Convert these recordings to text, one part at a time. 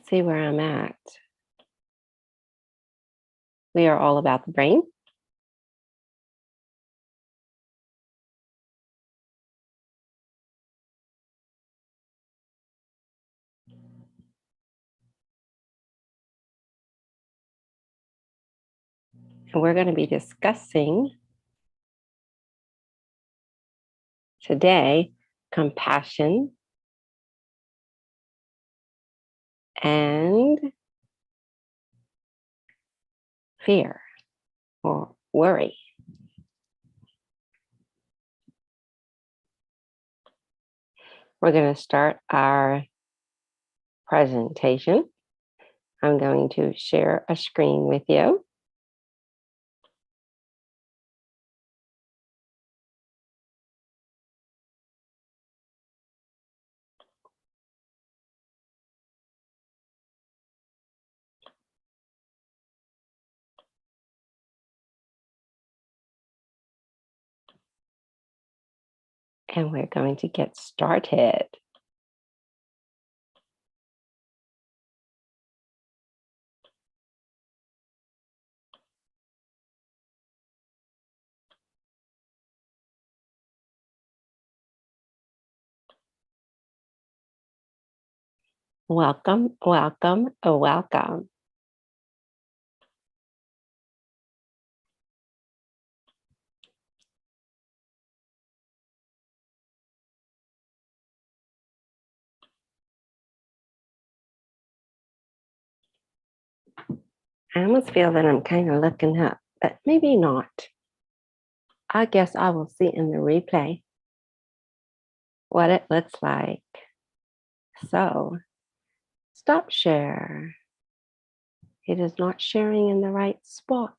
see where I'm at. We are all about the brain. And we're going to be discussing today compassion and fear or worry. We're going to start our presentation. I'm going to share a screen with you. And we're going to get started. Welcome, welcome, welcome. I almost feel that I'm kind of looking up, but maybe not. I guess I will see in the replay what it looks like. So, stop share. It is not sharing in the right spot.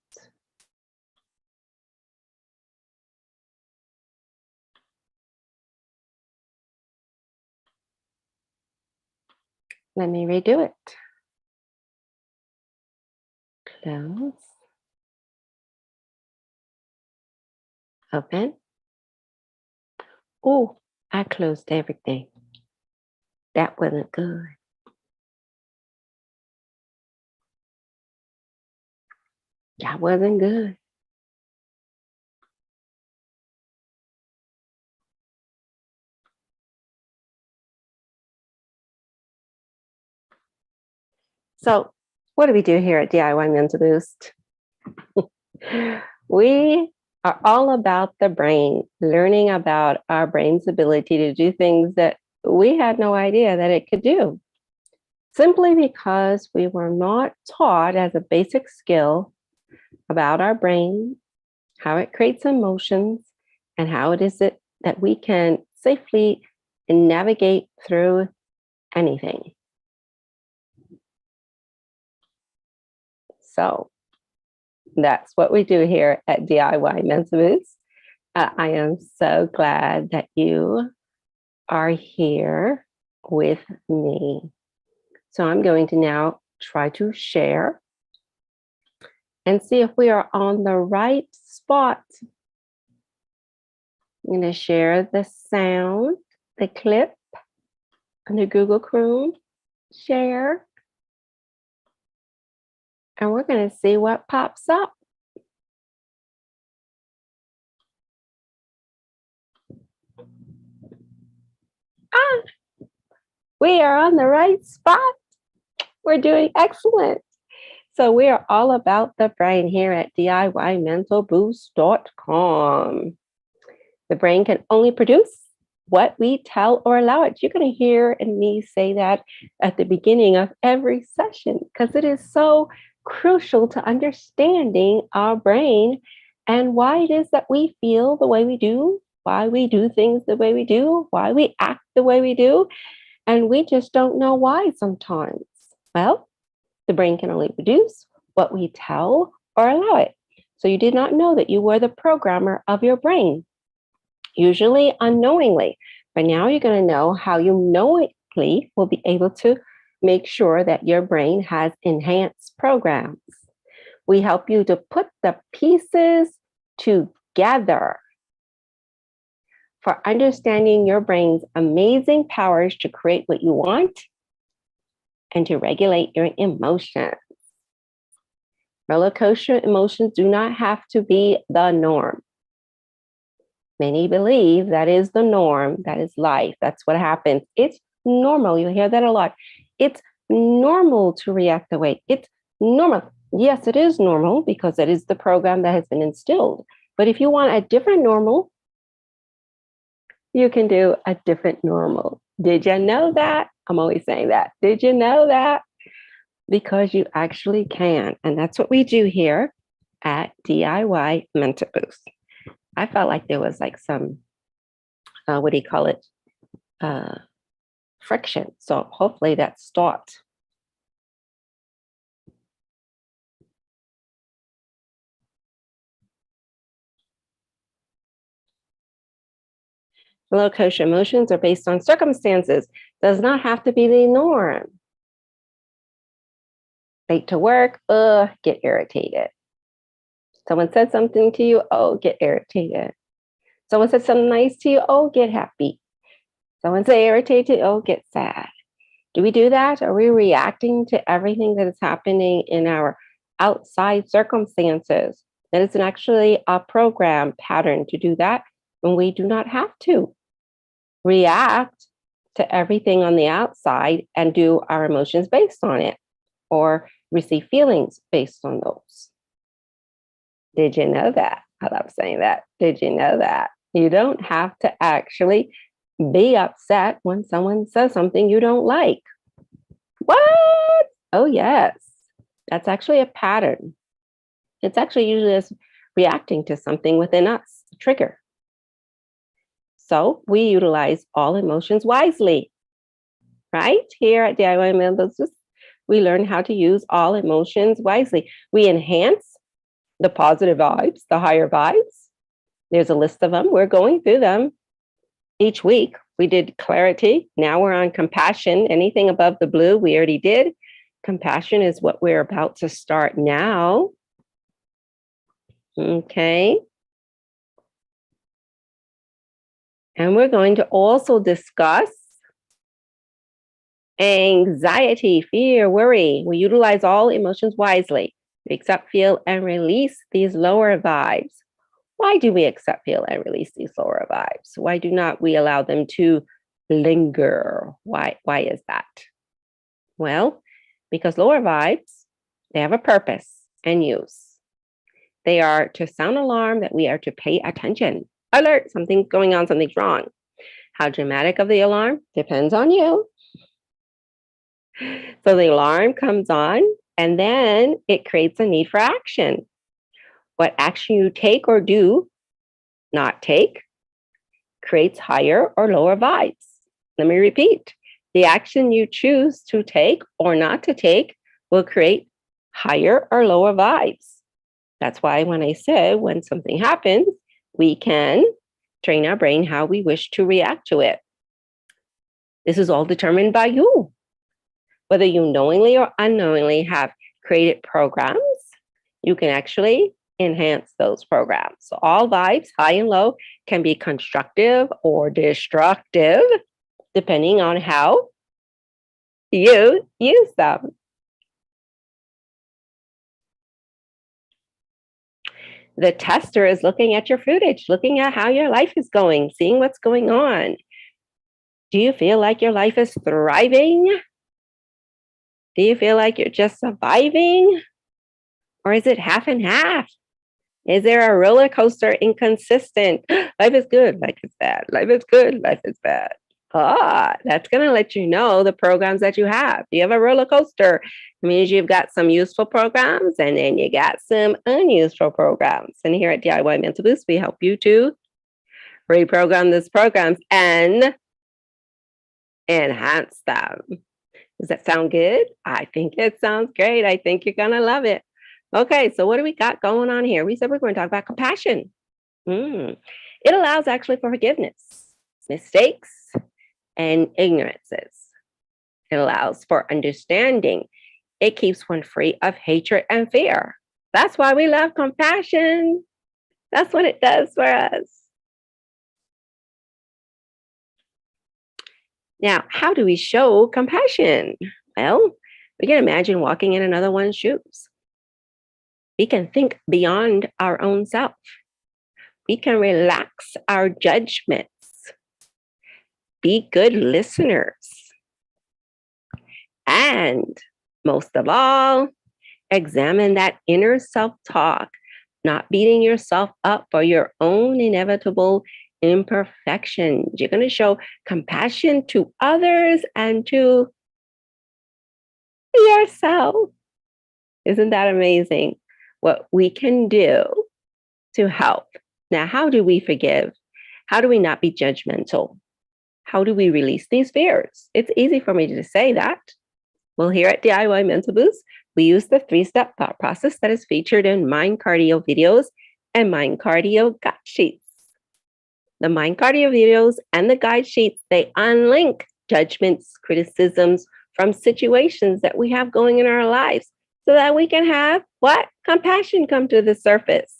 Let me redo it. Close. Open. Oh, I closed everything. That wasn't good. That wasn't good. So, what do we do here at DIY Mental Boost? We are all about the brain, learning about our brain's ability to do things that we had no idea that it could do. Simply because we were not taught as a basic skill about our brain, how it creates emotions, and how it is that we can safely navigate through anything. So that's what we do here at DIY Mental Boost. I am so glad that you are here with me. So I'm going to now try to share and see if we are on the right spot. I'm going to share the sound, the clip, on the Google Chrome, share, and we're going to see what pops up. We are on the right spot. We're doing excellent. So we are all about the brain here at DIYmentalboost.com. The brain can only produce what we tell or allow it. You're going to hear me say that at the beginning of every session because it is so crucial to understanding our brain and why it is that we feel the way we do, why we do things the way we do, why we act the way we do, and we just don't know why sometimes. Well, the brain can only produce what we tell or allow it. So you did not know that you were the programmer of your brain, usually unknowingly. But now you're going to know how you knowingly will be able to make sure that your brain has enhanced programs. We help you to put the pieces together for understanding your brain's amazing powers to create what you want and to regulate your emotions. Roller coaster emotions do not have to be the norm. Many believe that is the norm, that is life, that's what happens. It's normal. You hear that a lot. It's normal to react that way. It's normal. Yes, it is normal because that is the program that has been instilled. But if you want a different normal, you can do a different normal. Did you know that? I'm always saying that. Did you know that? Because you actually can. And that's what we do here at DIY Mental Boost. I felt like there was like some, what do you call it? Friction. So hopefully that stopped. Roller coaster emotions are based on circumstances. Does not have to be the norm. Late to work, get irritated. Someone said something to you, get irritated. Someone said something nice to you, get happy. Someone say irritated, get sad. Do we do that? Are we reacting to everything that is happening in our outside circumstances? That isn't actually a program pattern to do that when we do not have to react to everything on the outside and do our emotions based on it or receive feelings based on those. Did you know that? I love saying that. Did you know that? You don't have to actually be upset when someone says something you don't like. What? Oh, yes. That's actually a pattern. It's actually usually us reacting to something within us, a trigger. So we utilize all emotions wisely, right? Here at DIY Mental Boost, we learn how to use all emotions wisely. We enhance the positive vibes, the higher vibes. There's a list of them. We're going through them each week. We did clarity. Now we're on compassion. Anything above the blue, we already did. Compassion is what we're about to start now. Okay. And we're going to also discuss anxiety, fear, worry. We utilize all emotions wisely. We accept, feel, and release these lower vibes. Why do we accept, feel, and release these lower vibes? Why do not we allow them to linger? Why is that? Well, because lower vibes, they have a purpose and use. They are to sound alarm that we are to pay attention. Alert, something's going on, something's wrong. How dramatic of the alarm depends on you. So the alarm comes on and then it creates a need for action. What action you take or do not take creates higher or lower vibes. Let me repeat. The action you choose to take or not to take will create higher or lower vibes. That's why when I said when something happens, we can train our brain how we wish to react to it. This is all determined by you. Whether you knowingly or unknowingly have created programs, you can actually enhance those programs. So all vibes, high and low, can be constructive or destructive, depending on how you use them. The tester is looking at your footage, looking at how your life is going, seeing what's going on. Do you feel like your life is thriving? Do you feel like you're just surviving? Or is it half and half? Is there a roller coaster inconsistent? Life is good, life is bad. Life is good, life is bad. That's going to let you know the programs that you have. You have a roller coaster. It means you've got some useful programs and then you got some unuseful programs. And here at DIY Mental Boost, we help you to reprogram these programs and enhance them. Does that sound good? I think it sounds great. I think you're going to love it. Okay, so what do we got going on here? We said we're going to talk about compassion. It allows actually for forgiveness, mistakes, and ignorances. It allows for understanding. It keeps one free of hatred and fear. That's why we love compassion. That's what it does for us. Now, how do we show compassion? Well, We can imagine walking in another one's shoes. We can think beyond our own self. We can relax our judgments. Be good listeners. And most of all, examine that inner self-talk, not beating yourself up for your own inevitable imperfections. You're going to show compassion to others and to yourself. Isn't that amazing? What we can do to help. Now, how do we forgive? How do we not be judgmental? How do we release these fears? It's easy for me to say that. Well, here at DIY Mental Boost, we use the 3-step thought process that is featured in Mind Cardio videos and Mind Cardio guide sheets. The Mind Cardio videos and the guide sheets, they unlink judgments, criticisms from situations that we have going in our lives so that we can have what? Compassion come to the surface.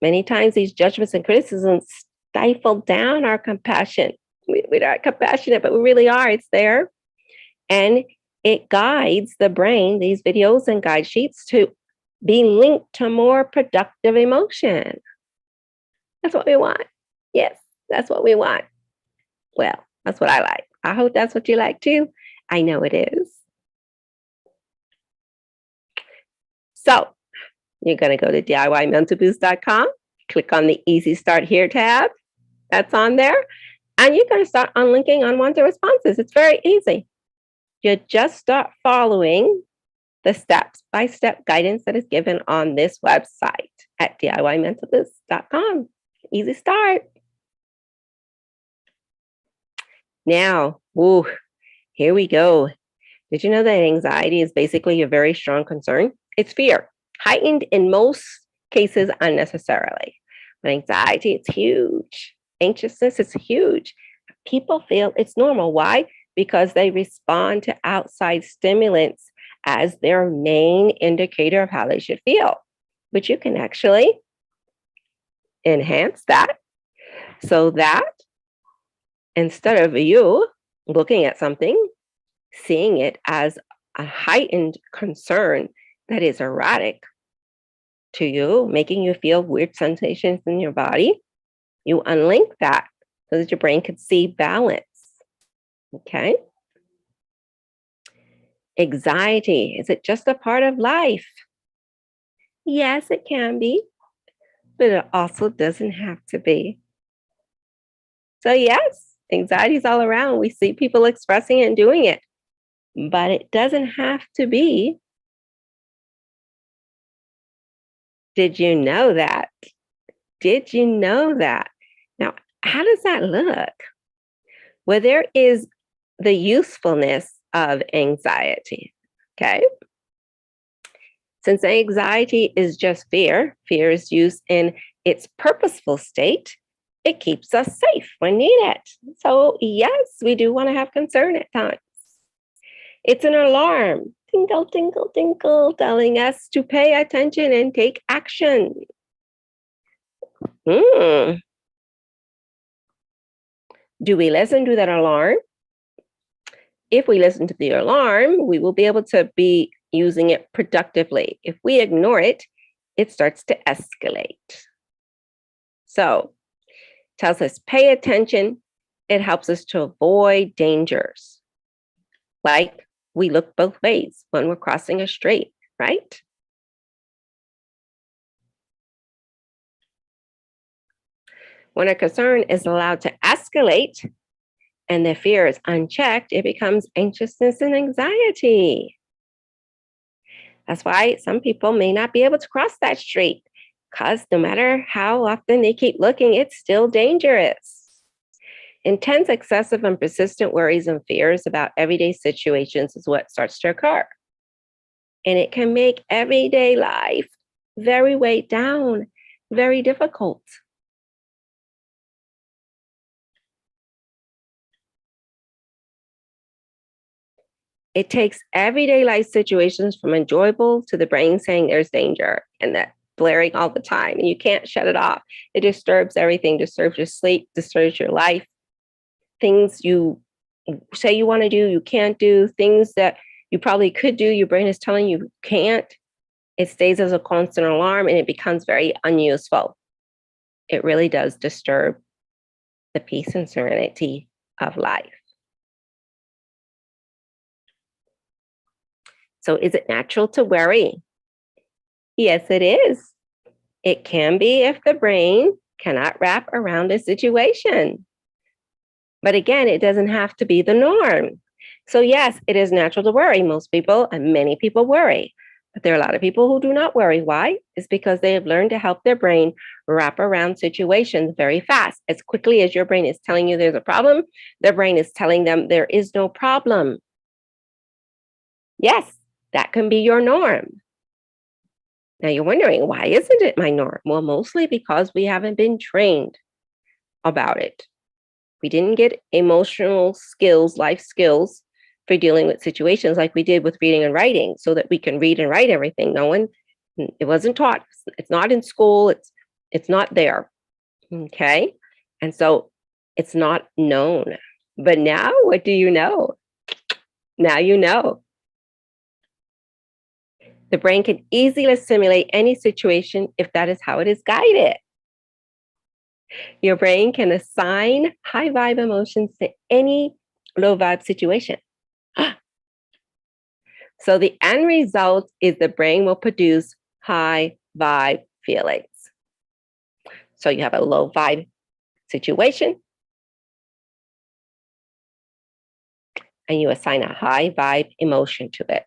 Many times these judgments and criticisms stifle down our compassion. We're not compassionate, but we really are. It's there. And it guides the brain, these videos and guide sheets, to be linked to more productive emotion. That's what we want. Yes, that's what we want. Well, that's what I like. I hope that's what you like too. I know it is. So you're going to go to DIYmentalboost.com, click on the Easy Start Here tab. That's on there. And you're going to start unlinking unwanted responses. It's very easy. You just start following the step-by-step guidance that is given on this website at DIYmentalboost.com. Easy start. Now, here we go. Did you know that anxiety is basically a very strong concern? It's fear, heightened in most cases unnecessarily. But anxiety, it's huge. Anxiousness is huge. People feel it's normal. Why? Because they respond to outside stimulants as their main indicator of how they should feel. But you can actually enhance that so that instead of you looking at something, seeing it as a heightened concern that is erratic to you, making you feel weird sensations in your body, you unlink that so that your brain can see balance. Okay? Anxiety, is it just a part of life? Yes, it can be, but it also doesn't have to be. So yes, anxiety is all around. We see people expressing it and doing it, but it doesn't have to be. Did you know that? Did you know that? Now, how does that look? Well, there is the usefulness of anxiety, okay? Since anxiety is just fear is used in its purposeful state, it keeps us safe when needed. So yes, we do want to have concern at times. It's an alarm, tinkle, tinkle, tinkle, telling us to pay attention and take action. Do we listen to that alarm? If we listen to the alarm, we will be able to be using it productively. If we ignore it, it starts to escalate. So, tells us pay attention. It helps us to avoid dangers. Like we look both ways when we're crossing a street, right? When a concern is allowed to escalate and the fear is unchecked, it becomes anxiousness and anxiety. That's why some people may not be able to cross that street because no matter how often they keep looking, it's still dangerous. Intense, excessive, and persistent worries and fears about everyday situations is what starts to occur. And it can make everyday life very weighed down, very difficult. It takes everyday life situations from enjoyable to the brain saying there's danger and that blaring all the time and you can't shut it off. It disturbs everything, disturbs your sleep, disturbs your life. Things you say you want to do, you can't do, things that you probably could do, your brain is telling you can't. It stays as a constant alarm and it becomes very unuseful. It really does disturb the peace and serenity of life. So is it natural to worry? Yes, it is. It can be if the brain cannot wrap around a situation. But again, it doesn't have to be the norm. So yes, it is natural to worry. Most people and many people worry. But there are a lot of people who do not worry. Why? It's because they have learned to help their brain wrap around situations very fast. As quickly as your brain is telling you there's a problem, their brain is telling them there is no problem. Yes, that can be your norm. Now you're wondering, why isn't it my norm? Well, mostly because we haven't been trained about it. We didn't get emotional skills, life skills for dealing with situations like we did with reading and writing so that we can read and write everything. It wasn't taught. It's not in school. It's not there. Okay. And so it's not known. But now what do you know? Now you know. The brain can easily simulate any situation if that is how it is guided. Your brain can assign high vibe emotions to any low vibe situation. So the end result is the brain will produce high vibe feelings. So you have a low vibe situation and you assign a high vibe emotion to it.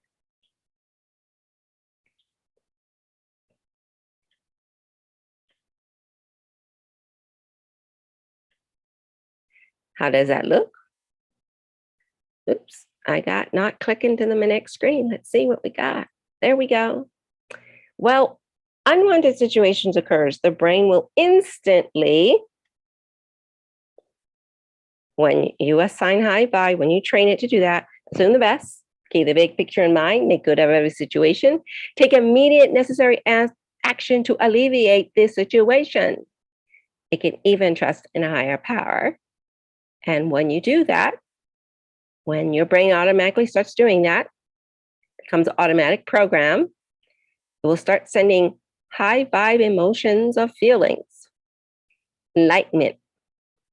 How does that look? Oops, I got not clicking to the next screen. Let's see what we got. There we go. Well, unwanted situations occurs. The brain will instantly, when you assign high vibe, when you train it to do that, assume the best, keep the big picture in mind, make good of every situation, take immediate necessary action to alleviate this situation. It can even trust in a higher power. And when you do that, when your brain automatically starts doing that, it becomes an automatic program, it will start sending high vibe emotions of feelings, enlightenment,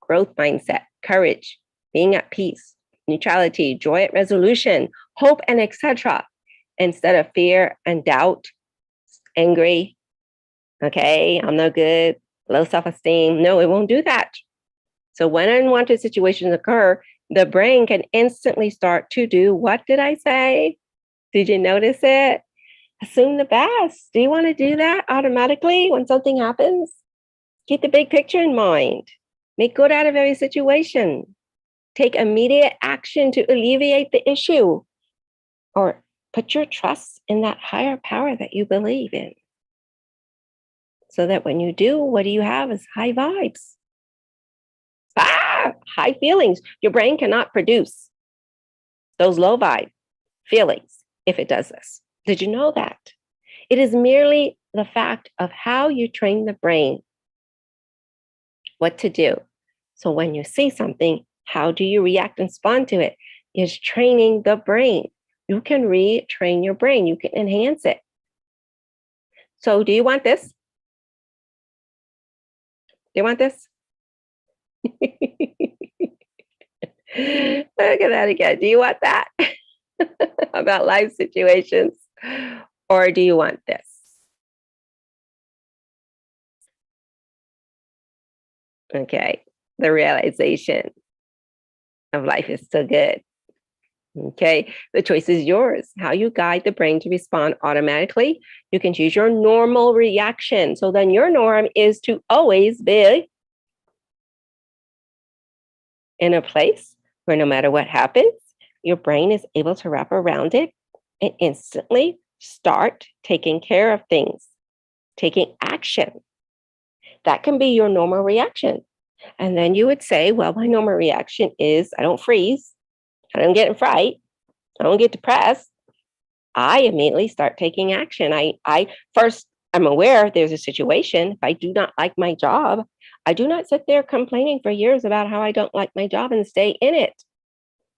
growth mindset, courage, being at peace, neutrality, joy at resolution, hope, and etc. Instead of fear and doubt, angry, okay, I'm no good, low self-esteem. No, it won't do that. So when unwanted situations occur, the brain can instantly start to do, what did I say? Did you notice it? Assume the best. Do you want to do that automatically when something happens? Keep the big picture in mind. Make good out of every situation. Take immediate action to alleviate the issue. Or put your trust in that higher power that you believe in. So that when you do, what do you have is high vibes. High feelings. Your brain cannot produce those low vibe feelings if it does this. Did you know that? It is merely the fact of how you train the brain what to do. So when you see something, how do you react and respond to it? Is training the brain. You can retrain your brain. You can enhance it. So do you want this? Do you want this? Look at that again. Do you want that? About life situations? Or do you want this? Okay. The realization of life is still good. Okay. The choice is yours. How you guide the brain to respond automatically. You can choose your normal reaction. So then your norm is to always be in a place where no matter what happens, your brain is able to wrap around it and instantly start taking care of things, taking action. That can be your normal reaction. And then you would say, well, my normal reaction is I don't freeze, I don't get in fright, I don't get depressed. I immediately start taking action. I'm aware there's a situation. If I do not like my job, I do not sit there complaining for years about how I don't like my job and stay in it.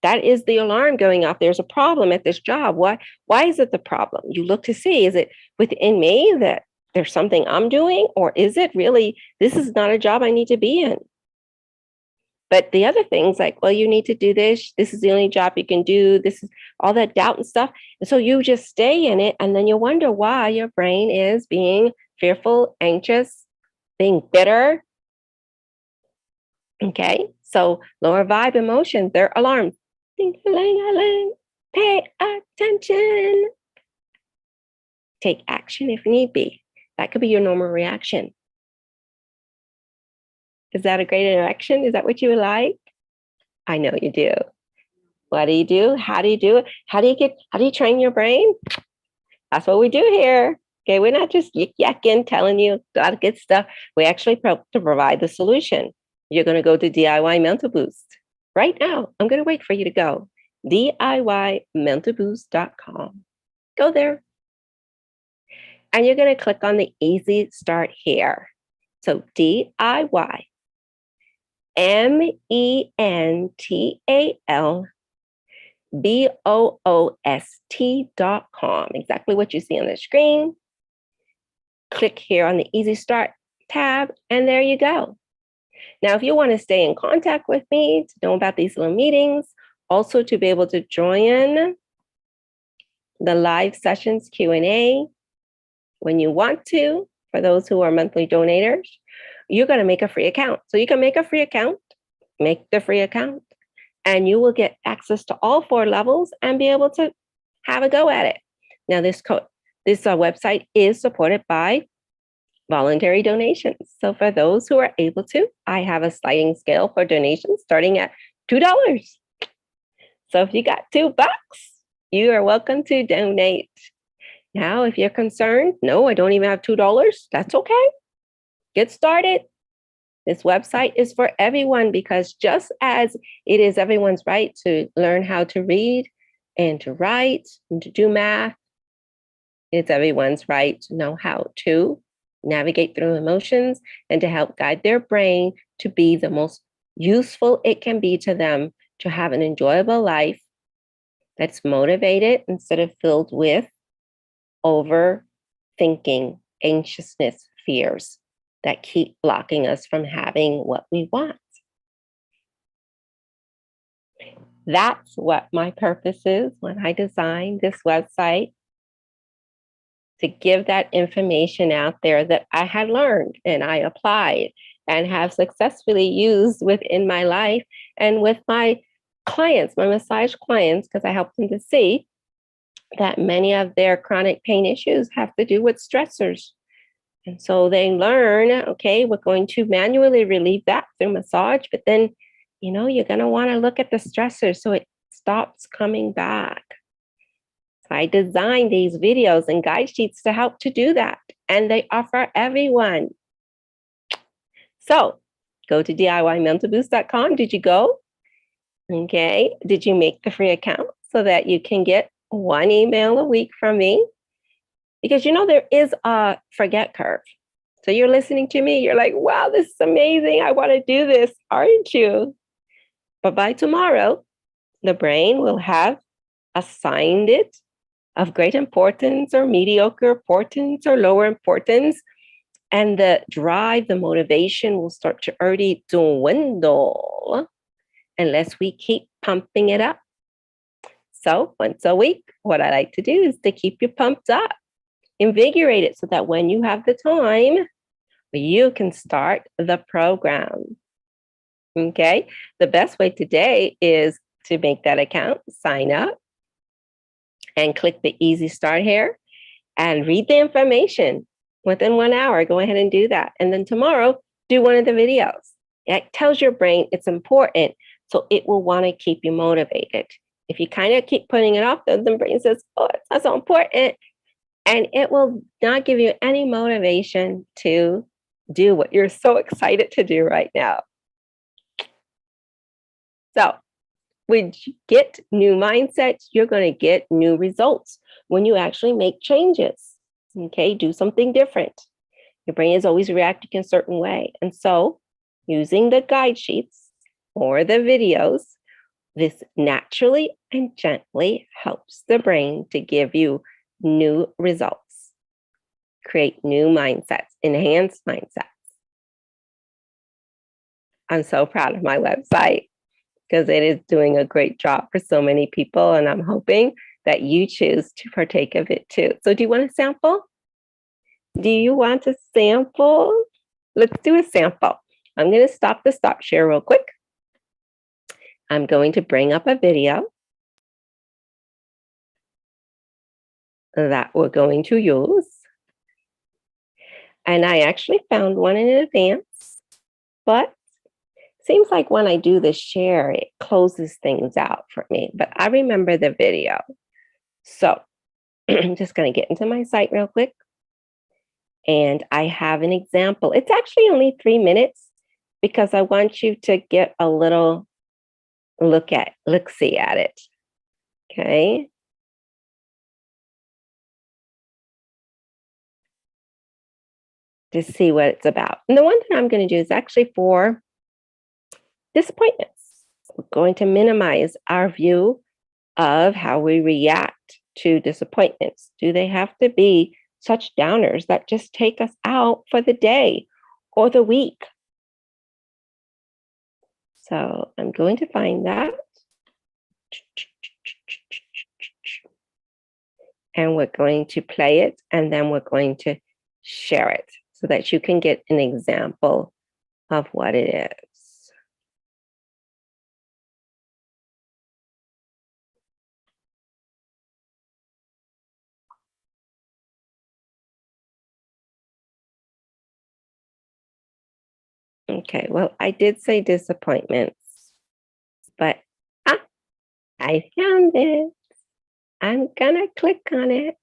That is the alarm going off. There's a problem at this job. Why is it the problem? You look to see, is it within me that there's something I'm doing, or is it really, this is not a job I need to be in? But the other things like, well, you need to do this. This is the only job you can do. This is all that doubt and stuff. And so you just stay in it. And then you wonder why your brain is being fearful, anxious, being bitter. Okay. So lower vibe emotions, they're alarms. Ding-a-ling-a-ling. Pay attention. Take action if need be. That could be your normal reaction. Is that a great interaction? Is that what you would like? I know you do. What do you do? How do you do it? How do you train your brain? That's what we do here. Okay, we're not just yakking, telling you how to get stuff. We actually to provide the solution. You're going to go to DIY Mental Boost right now. I'm going to wait for you to go. DIYmentalboost.com. Go there. And you're going to click on the Easy Start Here. So DIY mentalboost.com. Exactly what you see on the screen. Click here on the Easy Start tab, and there you go. Now, if you want to stay in contact with me, to know about these little meetings, also to be able to join the live sessions Q&A when you want to, for those who are monthly donators, you're going to make a free account. So you can make a free account, make the free account, and you will get access to all 4 levels and be able to have a go at it. Now, this website is supported by voluntary donations. So for those who are able to, I have a sliding scale for donations starting at $2. So if you got $2, you are welcome to donate. Now, if you're concerned, no, I don't even have $2, that's okay. Get started. This website is for everyone, because just as it is everyone's right to learn how to read and to write and to do math, it's everyone's right to know how to navigate through emotions and to help guide their brain to be the most useful it can be to them, to have an enjoyable life that's motivated instead of filled with overthinking, anxiousness, fears that keep blocking us from having what we want. That's what my purpose is when I designed this website, to give that information out there that I had learned and I applied and have successfully used within my life and with my clients, my massage clients, because I help them to see that many of their chronic pain issues have to do with stressors. And so they learn, okay, we're going to manually relieve that through massage, but then, you're going to want to look at the stressors so it stops coming back. So I designed these videos and guide sheets to help to do that, and they offer everyone. So go to DIYmentalboost.com. Did you go? Okay. Did you make the free account so that you can get 1 email a week from me? Because there is a forget curve. So you're listening to me, you're like, wow, this is amazing. I want to do this, aren't you? But by tomorrow, the brain will have assigned it of great importance or mediocre importance or lower importance. And the drive, the motivation will start to already dwindle unless we keep pumping it up. So once a week, what I like to do is to keep you pumped up, invigorate it so that when you have the time, you can start the program. Okay. The best way today is to make that account, sign up, and click the Easy Start here and read the information within 1 hour. Go ahead and do that. And then tomorrow, do one of the videos. It tells your brain it's important, so it will want to keep you motivated. If you kind of keep putting it off, then the brain says, oh, it's not so important. And it will not give you any motivation to do what you're so excited to do right now. So when you get new mindsets, you're going to get new results when you actually make changes. Okay, do something different. Your brain is always reacting in a certain way. And so using the guide sheets or the videos This naturally and gently helps the brain to give you new results, create new mindsets, enhance mindsets. I'm so proud of my website because it is doing a great job for so many people, and I'm hoping that you choose to partake of it too. So do you want a sample? Do you want a sample? Let's do a sample. I'm going to stop the stop share real quick. I'm going to bring up a video that we're going to use. And I actually found one in advance, but seems like when I do the share, it closes things out for me, but I remember the video. So I'm just going to get into my site real quick. And I have an example. It's actually only 3 minutes because I want you to get a little look-see at it. Okay. To see what it's about. And the one that I'm going to do is actually for disappointments. We're going to minimize our view of how we react to disappointments. Do they have to be such downers that just take us out for the day or the week? So I'm going to find that. And we're going to play it, and then we're going to share it so that you can get an example of what it is. Okay, well, I did say disappointments, but I found it. I'm gonna click on it.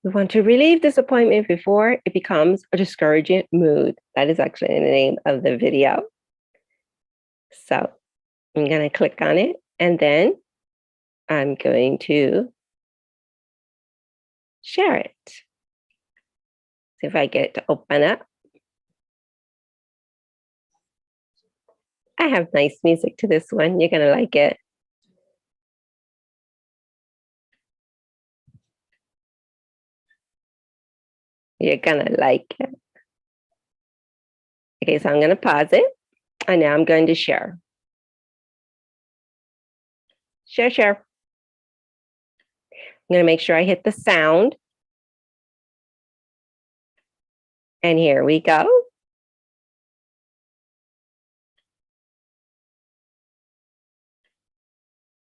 We want to relieve disappointment before it becomes a discouraging mood. That is actually the name of the video. So I'm gonna click on it, and then I'm going to share it. See if I get it to open up. I have nice music to this one. You're gonna like it. You're gonna like it. Okay, so I'm gonna pause it, and now I'm going to share. Share. I'm gonna make sure I hit the sound. And here we go.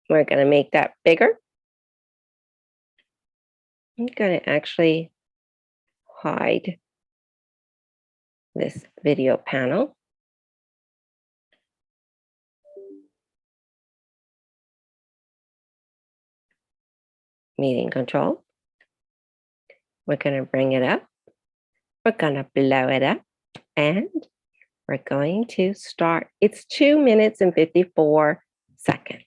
We're going to make that bigger. I'm going to actually hide this video panel. Meeting control. We're going to bring it up. We're going to blow it up. And we're going to start. It's 2 minutes and 54 seconds.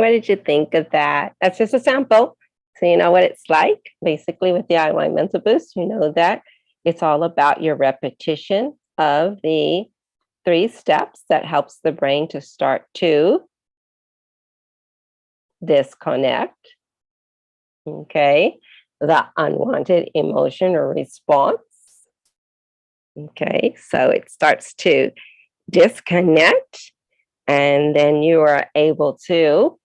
What did you think of that? That's just a sample. So you know what it's like. Basically, with the DIY Mental Boost, you know that it's all about your repetition of the 3 steps that helps the brain to start to disconnect, okay, the unwanted emotion or response. Okay, so it starts to disconnect, and then you are able to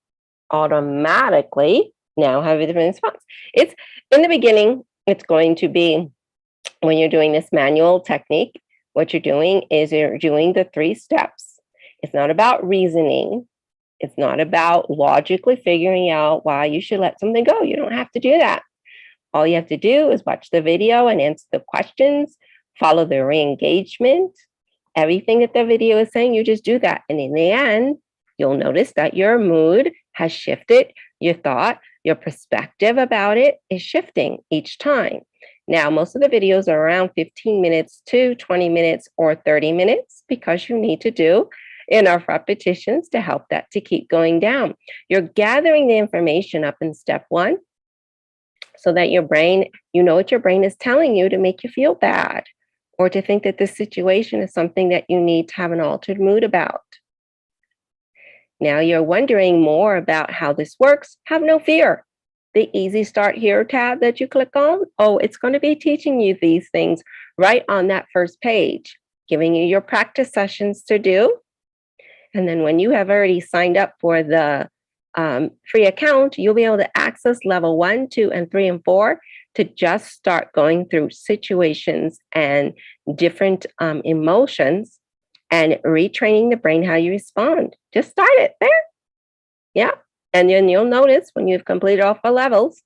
automatically now have a different response. It's in the beginning, it's going to be when you're doing this manual technique, what you're doing is you're doing the 3 steps. It's not about reasoning. It's not about logically figuring out why you should let something go. You don't have to do that. All you have to do is watch the video and answer the questions, follow the re-engagement. Everything that the video is saying, you just do that. And in the end, you'll notice that your mood has shifted, your thought, your perspective about it is shifting each time. Now, most of the videos are around 15 minutes to 20 minutes or 30 minutes because you need to do enough repetitions to help that to keep going down. You're gathering the information up in step 1 so that your brain, you know what your brain is telling you to make you feel bad or to think that this situation is something that you need to have an altered mood about. Now you're wondering more about how this works. Have no fear. The Easy Start Here tab that you click on, it's going to be teaching you these things right on that first page, giving you your practice sessions to do. And then when you have already signed up for the free account, you'll be able to access level 1, 2, and 3, and 4 to just start going through situations and different emotions and retraining the brain how you respond. Just start it there. Yeah. And then you'll notice when you've completed all 4 levels,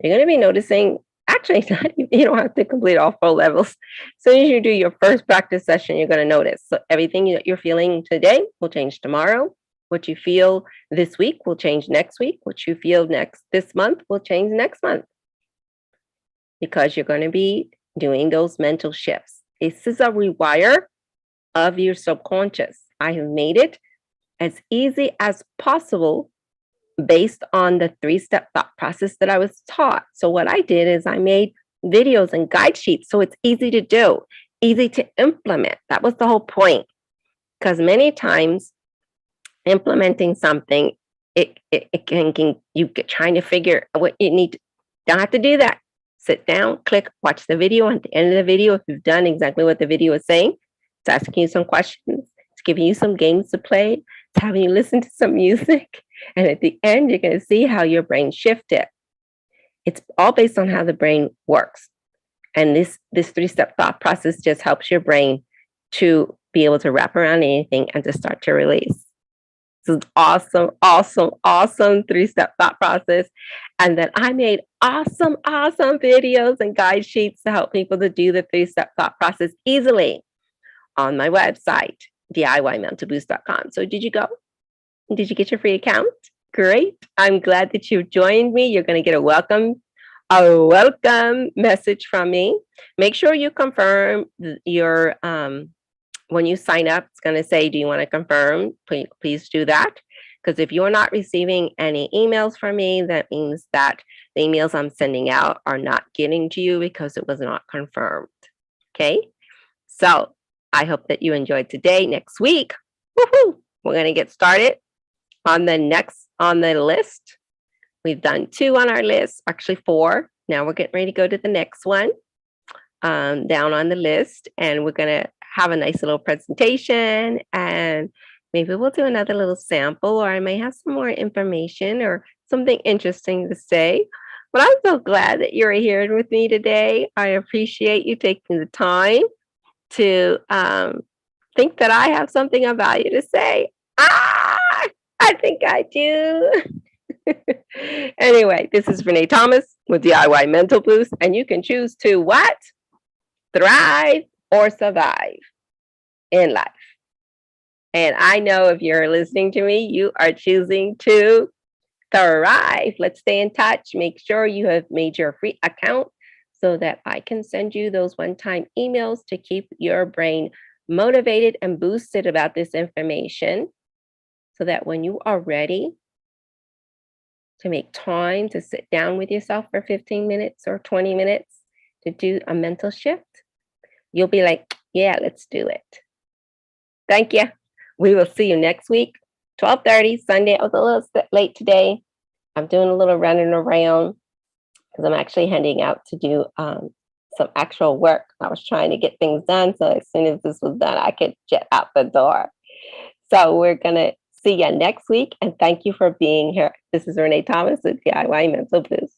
you're going to be noticing, actually, you don't have to complete all 4 levels. As soon as you do your first practice session, you're going to notice. So everything that you're feeling today will change tomorrow. What you feel this week will change next week. What you feel this month will change next month. Because you're going to be doing those mental shifts. This is a rewire of your subconscious. I have made it as easy as possible based on the 3-step thought process that I was taught. So what I did is I made videos and guide sheets so it's easy to do, easy to implement. That was the whole point. Because many times implementing something, it can you get trying to figure what you need. Don't have to do that. Sit down, click, watch the video. At the end of the video, if you've done exactly what the video is saying, it's asking you some questions, it's giving you some games to play, it's having you listen to some music. And at the end, you're going to see how your brain shifted. It's all based on how the brain works. And this 3-step thought process just helps your brain to be able to wrap around anything and to start to release. This is awesome, awesome, awesome 3-step thought process. And then I made awesome, awesome videos and guide sheets to help people to do the 3-step thought process easily on my website, DIYmentalboost.com. So did you go? Did you get your free account? Great. I'm glad that you've joined me. You're going to get a welcome message from me. Make sure you confirm your when you sign up, it's going to say, do you want to confirm? Please do that. Because if you're not receiving any emails from me, that means that the emails I'm sending out are not getting to you because it was not confirmed. Okay. So I hope that you enjoyed today. Next week, woohoo, we're going to get started on the list. We've done 2 on our list, actually 4. Now we're getting ready to go to the next one down on the list. And we're going to have a nice little presentation, and maybe we'll do another little sample, or I may have some more information or something interesting to say. But I'm so glad that you're here with me today. I appreciate you taking the time to think that I have something of value to say. I think I do. Anyway, this is Renee Thomas with DIY Mental Boost, and you can choose to what? Thrive or survive in life. And I know if you're listening to me, you are choosing to thrive. Let's stay in touch. Make sure you have made your free account so that I can send you those one-time emails to keep your brain motivated and boosted about this information, so that when you are ready to make time to sit down with yourself for 15 minutes or 20 minutes to do a mental shift, you'll be like, yeah, let's do it. Thank you. We will see you next week, 12:30 Sunday. I was a little late today. I'm doing a little running around because I'm actually heading out to do some actual work. I was trying to get things done. So as soon as this was done, I could jet out the door. So we're going to see you next week. And thank you for being here. This is Renee Thomas with DIY Mental Boost.